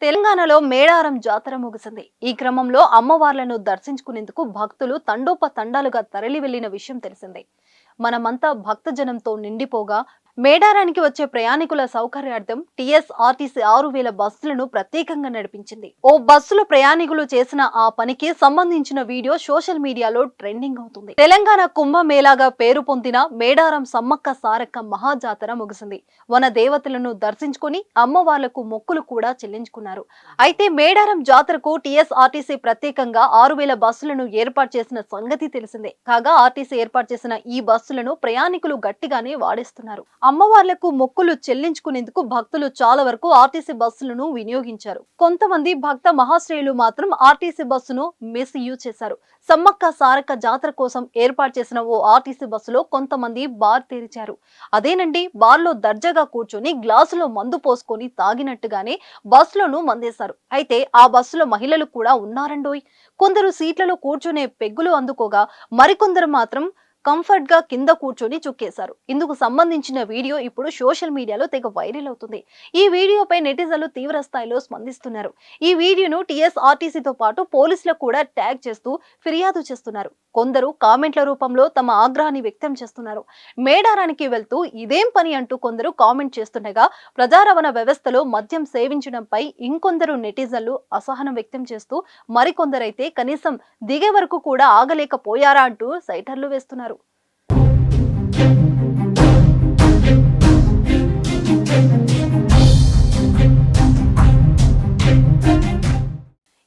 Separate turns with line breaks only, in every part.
తెలంగాణలో మేడారం జాతర ముగిసింది. ఈ క్రమంలో అమ్మవార్లను దర్శించుకునేందుకు భక్తులు తండోపతండాలుగా తరలి వెళ్లిన విషయం తెలిసిందే. మనమంతా భక్తజనంతో నిండిపోగా మేడారానికి వచ్చే ప్రయాణికుల సౌకర్యార్థం టీఎస్ఆర్టీసీ 6000 బస్సులను ప్రత్యేకంగా నడిపించింది. ఓ బస్సులో ప్రయాణికులు చేసిన ఆ పనికి సంబంధించిన వీడియో సోషల్ మీడియాలో ట్రెండింగ్ అవుతుంది. తెలంగాణ కుంభమేళాగా పేరు పొందిన మేడారం సమ్మక్క సారక్క మహాజాతర ముగిసింది. వన దేవతలను దర్శించుకుని అమ్మవార్లకు మొక్కులు కూడా చెల్లించుకున్నారు. అయితే మేడారం జాతరకు టీఎస్ఆర్టీసీ ప్రత్యేకంగా 6000 బస్సులను ఏర్పాటు చేసిన సంగతి తెలిసిందే. కాగా ఆర్టీసీ ఏర్పాటు చేసిన ఈ బస్సులను ప్రయాణికులు గట్టిగానే వాడేస్తున్నారు. అమ్మవార్లకు మొక్కులు చెల్లించుకునేందుకు భక్తులు చాలా వరకు ఆర్టీసీ బస్సులను వినియోగించారు. కొంతమంది భక్త మహాశ్రేయులు మాత్రం ఆర్టీసీ బస్సును మిస్యూజ్ చేశారు. సమ్మక్క సారక్క జాతర కోసం ఏర్పాటు చేసిన ఓ ఆర్టీసీ బస్సులో కొంతమంది బార్ తెరిచారు. అదేనండి, బార్లో దర్జాగా కూర్చొని గ్లాసులో మందు పోసుకొని తాగినట్టుగానే బస్సులోనూ మందేశారు. అయితే ఆ బస్సులో మహిళలు కూడా ఉన్నారండోయ్. కొందరు సీట్లలో కూర్చునే పెగ్గులు అందుకోగా మరికొందరు మాత్రం కంఫర్ట్ గా కింద కూర్చొని చుక్కేశారు. ఇందుకు సంబంధించిన వీడియో ఇప్పుడు సోషల్ మీడియాలో తెగ వైరల్ అవుతుంది. ఈ వీడియోపై నెటిజన్లు తీవ్ర స్థాయిలో స్పందిస్తున్నారు. ఈ వీడియోను టీఎస్ఆర్టీసీతో పాటు పోలీసులకు కూడా ట్యాగ్ చేస్తూ ఫిర్యాదు చేస్తున్నారు. కొందరు కామెంట్ల రూపంలో తమ ఆగ్రహాన్ని వ్యక్తం చేస్తున్నారు. మేడారానికి వెళ్తూ ఇదేం పని అంటూ కొందరు కామెంట్ చేస్తుండగా ప్రజారవాణా వ్యవస్థలో మద్యం సేవించడంపై ఇంకొందరు నెటిజన్లు అసహనం వ్యక్తం చేస్తూ మరికొందరైతే కనీసం దిగే వరకు కూడా ఆగలేకపోయారా అంటూ సైటర్లు వేస్తున్నారు.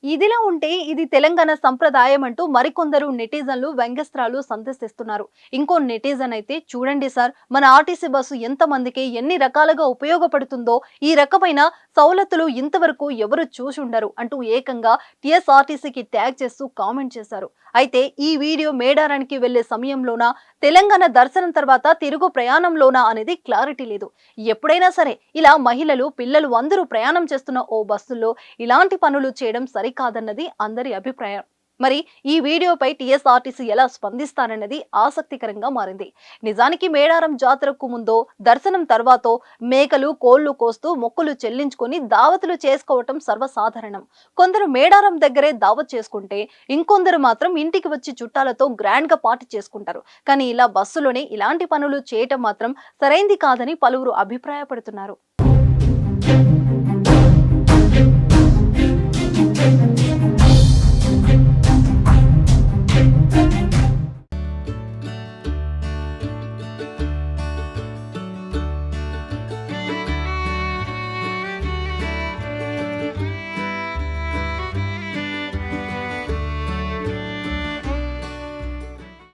ఇదిలా ఉంటే ఇది తెలంగాణ సంప్రదాయం అంటూ మరికొందరు నెటిజన్లు వ్యంగ్యాస్త్రాలు సంధిస్తున్నారు. ఇంకో నెటిజన్ అయితే చూడండి సార్, మన ఆర్టీసీ బస్సు ఎంత మందికి ఎన్ని రకాలుగా ఉపయోగపడుతుందో ఈ రకమైన సౌలతులు ఇంతవరకు ఎవరు చూసుండరు అంటూ ఏకంగా టీఎస్ఆర్టీసీకి ట్యాగ్ చేస్తూ కామెంట్ చేశారు. అయితే ఈ వీడియో మేడారానికి వెళ్లే సమయంలోనా, తెలంగాణ దర్శనం తర్వాత తిరుగు ప్రయాణంలోనా అనేది క్లారిటీ లేదు. ఎప్పుడైనా సరే ఇలా మహిళలు, పిల్లలు అందరూ ప్రయాణం చేస్తున్న ఓ బస్సుల్లో ఇలాంటి పనులు చేయడం సరికాదన్నది అందరి అభిప్రాయం. మరి ఈ వీడియోపై టీఎస్ఆర్టీసీ ఎలా స్పందిస్తారన్నది ఆసక్తికరంగా మారింది. నిజానికి మేడారం జాతరకు ముందో దర్శనం తర్వాతో మేకలు, కోళ్లు కోస్తూ మొక్కులు చెల్లించుకొని దావతులు చేసుకోవటం సర్వసాధారణం. కొందరు మేడారం దగ్గరే దావత్ చేసుకుంటే ఇంకొందరు మాత్రం ఇంటికి వచ్చి చుట్టాలతో గ్రాండ్ గా పార్టీ చేసుకుంటారు. కానీ ఇలా బస్సులోనే ఇలాంటి పనులు చేయటం మాత్రం సరైంది కాదని పలువురు అభిప్రాయపడుతున్నారు.